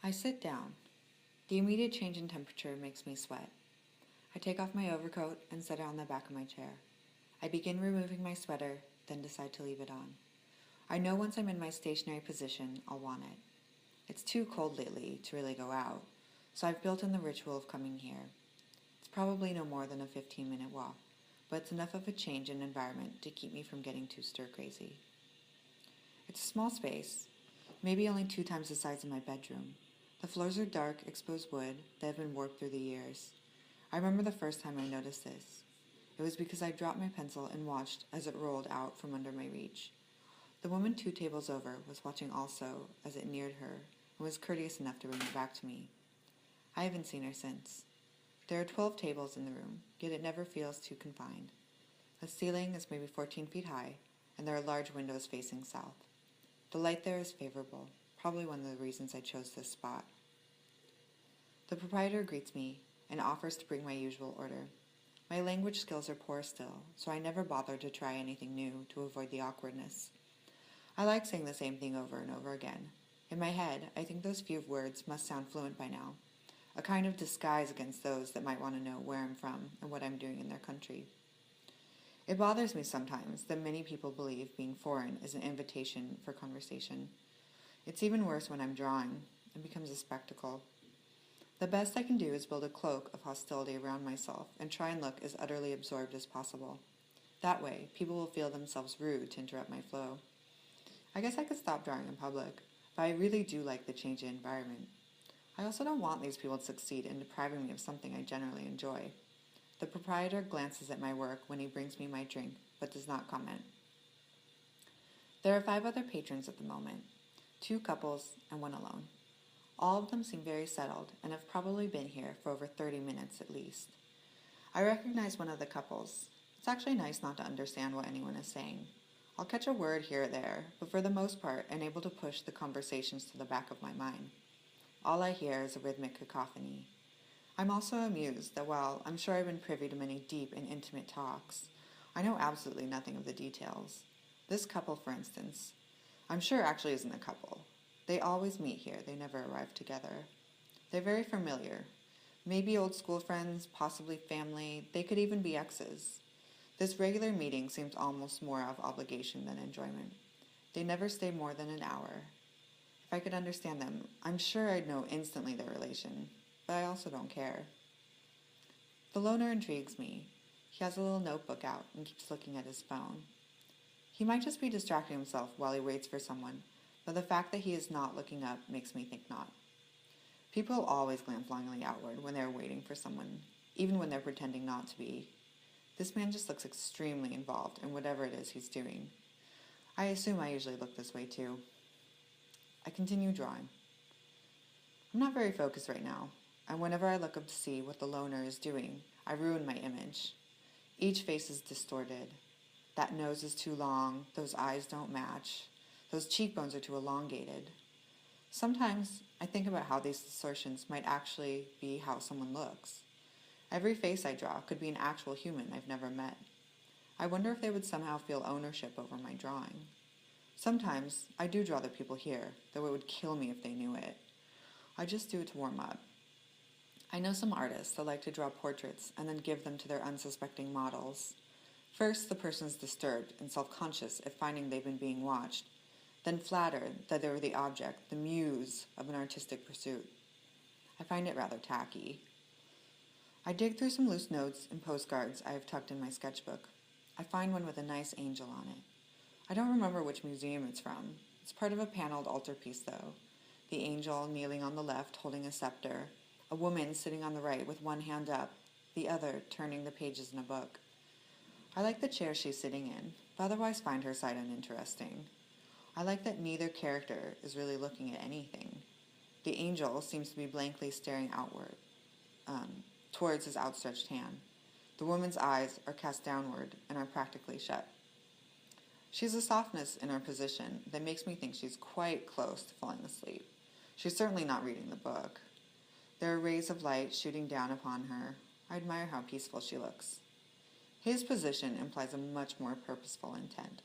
I sit down. The immediate change in temperature makes me sweat. I take off my overcoat and set it on the back of my chair. I begin removing my sweater, then decide to leave it on. I know once I'm in my stationary position, I'll want it. It's too cold lately to really go out, so I've built in the ritual of coming here. It's probably no more than a 15-minute walk, but it's enough of a change in environment to keep me from getting too stir-crazy. It's a small space, maybe only 2 times the size of my bedroom. The floors are dark, exposed wood that have been warped through the years. I remember the first time I noticed this. It was because I dropped my pencil and watched as it rolled out from under my reach. The woman 2 tables over was watching also as it neared her and was courteous enough to bring it back to me. I haven't seen her since. There are 12 tables in the room, yet it never feels too confined. The ceiling is maybe 14 feet high, and there are large windows facing south. The light there is favorable, probably one of the reasons I chose this spot. The proprietor greets me and offers to bring my usual order. My language skills are poor still, so I never bother to try anything new to avoid the awkwardness. I like saying the same thing over and over again. In my head, I think those few words must sound fluent by now, a kind of disguise against those that might want to know where I'm from and what I'm doing in their country. It bothers me sometimes that many people believe being foreign is an invitation for conversation. It's even worse when I'm drawing. It becomes a spectacle. The best I can do is build a cloak of hostility around myself and try and look as utterly absorbed as possible. That way, people will feel themselves rude to interrupt my flow. I guess I could stop drawing in public, but I really do like the change in environment. I also don't want these people to succeed in depriving me of something I generally enjoy. The proprietor glances at my work when he brings me my drink, but does not comment. There are 5 other patrons at the moment, 2 couples and 1 alone. All of them seem very settled and have probably been here for over 30 minutes at least. I recognize one of the couples. It's actually nice not to understand what anyone is saying. I'll catch a word here or there, but for the most part, I'm able to push the conversations to the back of my mind. All I hear is a rhythmic cacophony. I'm also amused that while I'm sure I've been privy to many deep and intimate talks, I know absolutely nothing of the details. This couple, for instance, I'm sure actually isn't a couple. They always meet here, they never arrive together. They're very familiar. Maybe old school friends, possibly family, they could even be exes. This regular meeting seems almost more of obligation than enjoyment. They never stay more than an hour. If I could understand them, I'm sure I'd know instantly their relation, but I also don't care. The loner intrigues me. He has a little notebook out and keeps looking at his phone. He might just be distracting himself while he waits for someone, but the fact that he is not looking up makes me think not. People always glance longingly outward when they're waiting for someone, even when they're pretending not to be. This man just looks extremely involved in whatever it is he's doing. I assume I usually look this way too. I continue drawing. I'm not very focused right now, and whenever I look up to see what the loner is doing, I ruin my image. Each face is distorted. That nose is too long, those eyes don't match, those cheekbones are too elongated. Sometimes I think about how these distortions might actually be how someone looks. Every face I draw could be an actual human I've never met. I wonder if they would somehow feel ownership over my drawing. Sometimes I do draw the people here, though it would kill me if they knew it. I just do it to warm up. I know some artists that like to draw portraits and then give them to their unsuspecting models. First, the person's disturbed and self-conscious at finding they've been being watched, then flattered that they were the object, the muse of an artistic pursuit. I find it rather tacky. I dig through some loose notes and postcards I have tucked in my sketchbook. I find one with a nice angel on it. I don't remember which museum it's from. It's part of a paneled altarpiece, though. The angel kneeling on the left, holding a scepter. A woman sitting on the right with one hand up, the other turning the pages in a book. I like the chair she's sitting in, but otherwise find her side uninteresting. I like that neither character is really looking at anything. The angel seems to be blankly staring outward, towards his outstretched hand. The woman's eyes are cast downward and are practically shut. She has a softness in her position that makes me think she's quite close to falling asleep. She's certainly not reading the book. There are rays of light shooting down upon her. I admire how peaceful she looks. His position implies a much more purposeful intent.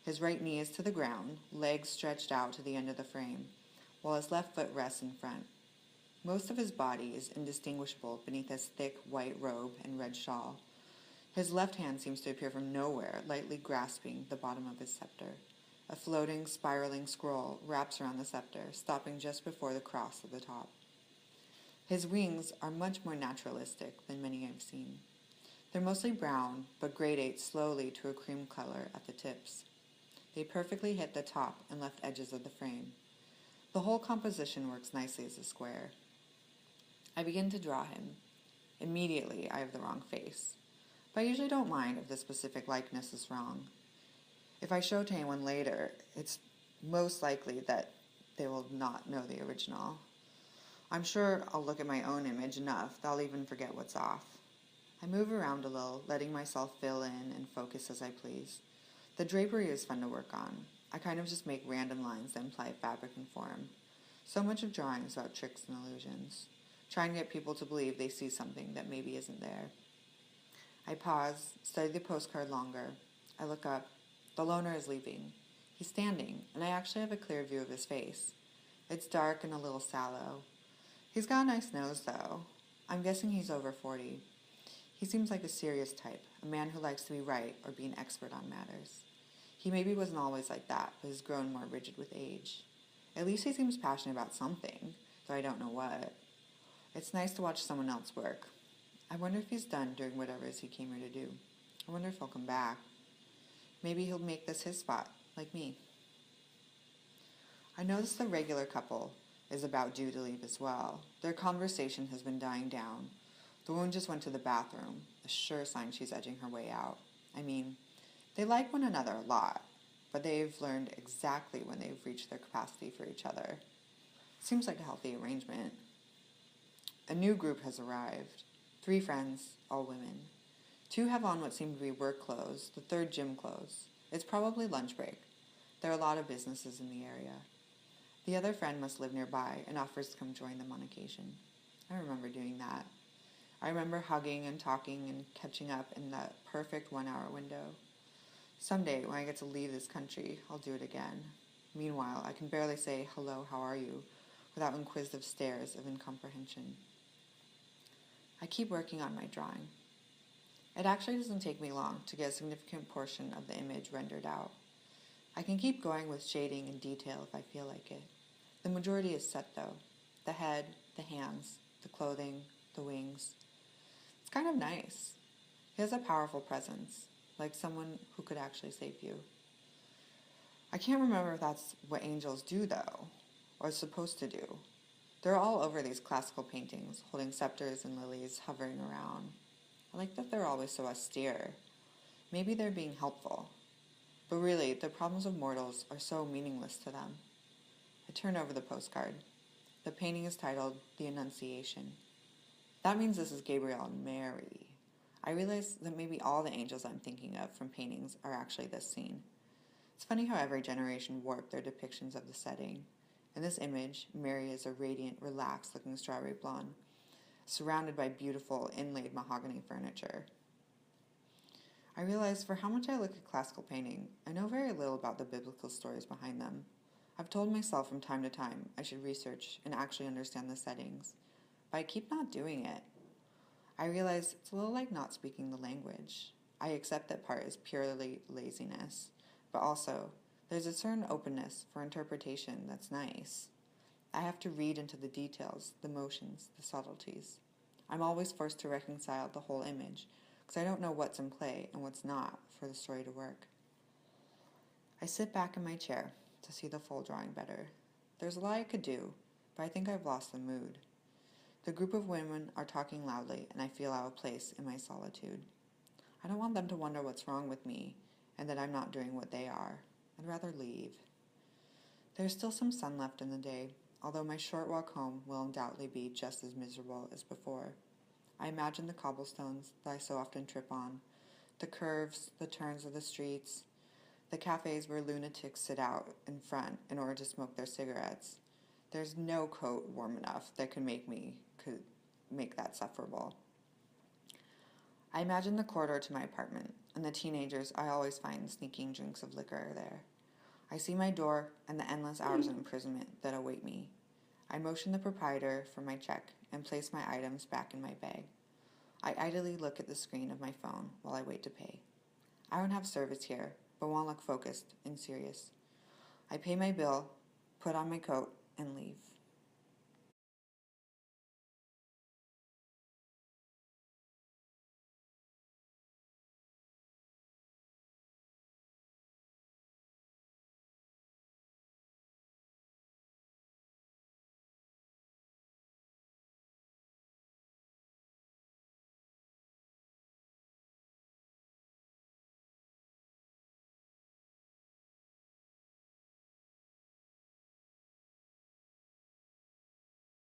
His right knee is to the ground, legs stretched out to the end of the frame. while his left foot rests in front. Most of his body is indistinguishable beneath his thick white robe and red shawl. His left hand seems to appear from nowhere, lightly grasping the bottom of his scepter. A floating, spiraling scroll wraps around the scepter, stopping just before the cross at the top. His wings are much more naturalistic than many I've seen. They're mostly brown, but gradate slowly to a cream color at the tips. They perfectly hit the top and left edges of the frame. The whole composition works nicely as a square. I begin to draw him. Immediately, I have the wrong face. But I usually don't mind if the specific likeness is wrong. If I show to anyone later, it's most likely that they will not know the original. I'm sure I'll look at my own image enough that I'll even forget what's off. I move around a little, letting myself fill in and focus as I please. The drapery is fun to work on. I kind of just make random lines that imply fabric and form. So much of drawing is about tricks and illusions, trying to get people to believe they see something that maybe isn't there. I pause, study the postcard longer. I look up. The loner is leaving. He's standing, and I actually have a clear view of his face. It's dark and a little sallow. He's got a nice nose, though. I'm guessing he's over 40. He seems like a serious type, a man who likes to be right or be an expert on matters. He maybe wasn't always like that, but has grown more rigid with age. At least he seems passionate about something, though I don't know what. It's nice to watch someone else work. I wonder if he's done doing whatever it is he came here to do. I wonder if he'll come back. Maybe he'll make this his spot, like me. I notice the regular couple is about due to leave as well. Their conversation has been dying down. The woman just went to the bathroom, a sure sign she's edging her way out. I mean, they like one another a lot, but they've learned exactly when they've reached their capacity for each other. Seems like a healthy arrangement. A new group has arrived. 3 friends, all women. 2 have on what seem to be work clothes, the third gym clothes. It's probably lunch break. There are a lot of businesses in the area. The other friend must live nearby and offers to come join them on occasion. I remember doing that. I remember hugging and talking and catching up in that perfect 1-hour window. Someday, when I get to leave this country, I'll do it again. Meanwhile, I can barely say, "Hello, how are you?" without inquisitive stares of incomprehension. I keep working on my drawing. It actually doesn't take me long to get a significant portion of the image rendered out. I can keep going with shading and detail if I feel like it. The majority is set, though. The head, the hands, the clothing, the wings. It's kind of nice. He has a powerful presence, like someone who could actually save you. I can't remember if that's what angels do, though, or is supposed to do. They're all over these classical paintings, holding scepters and lilies hovering around. I like that they're always so austere. Maybe they're being helpful. But really, the problems of mortals are so meaningless to them. I turn over the postcard. The painting is titled The Annunciation. That means this is Gabriel and Mary. I realize that maybe all the angels I'm thinking of from paintings are actually this scene. It's funny how every generation warped their depictions of the setting. In this image, Mary is a radiant, relaxed-looking strawberry blonde, surrounded by beautiful, inlaid mahogany furniture. I realize for how much I look at classical painting, I know very little about the biblical stories behind them. I've told myself from time to time I should research and actually understand the settings, but I keep not doing it. I realize it's a little like not speaking the language. I accept that part is purely laziness, but also there's a certain openness for interpretation that's nice. I have to read into the details, the motions, the subtleties. I'm always forced to reconcile the whole image, because I don't know what's in play and what's not for the story to work. I sit back in my chair to see the full drawing better. There's a lot I could do, but I think I've lost the mood. The group of women are talking loudly, and I feel out of place in my solitude. I don't want them to wonder what's wrong with me and that I'm not doing what they are. I'd rather leave. There's still some sun left in the day, although my short walk home will undoubtedly be just as miserable as before. I imagine the cobblestones that I so often trip on, the curves, the turns of the streets, the cafes where lunatics sit out in front in order to smoke their cigarettes. There's no coat warm enough that could make that sufferable. I imagine the corridor to my apartment and the teenagers I always find sneaking drinks of liquor there. I see my door and the endless hours of imprisonment that await me. I motion the proprietor for my check and place my items back in my bag. I idly look at the screen of my phone while I wait to pay. I don't have service here, but want to look focused and serious. I pay my bill, put on my coat, and leave.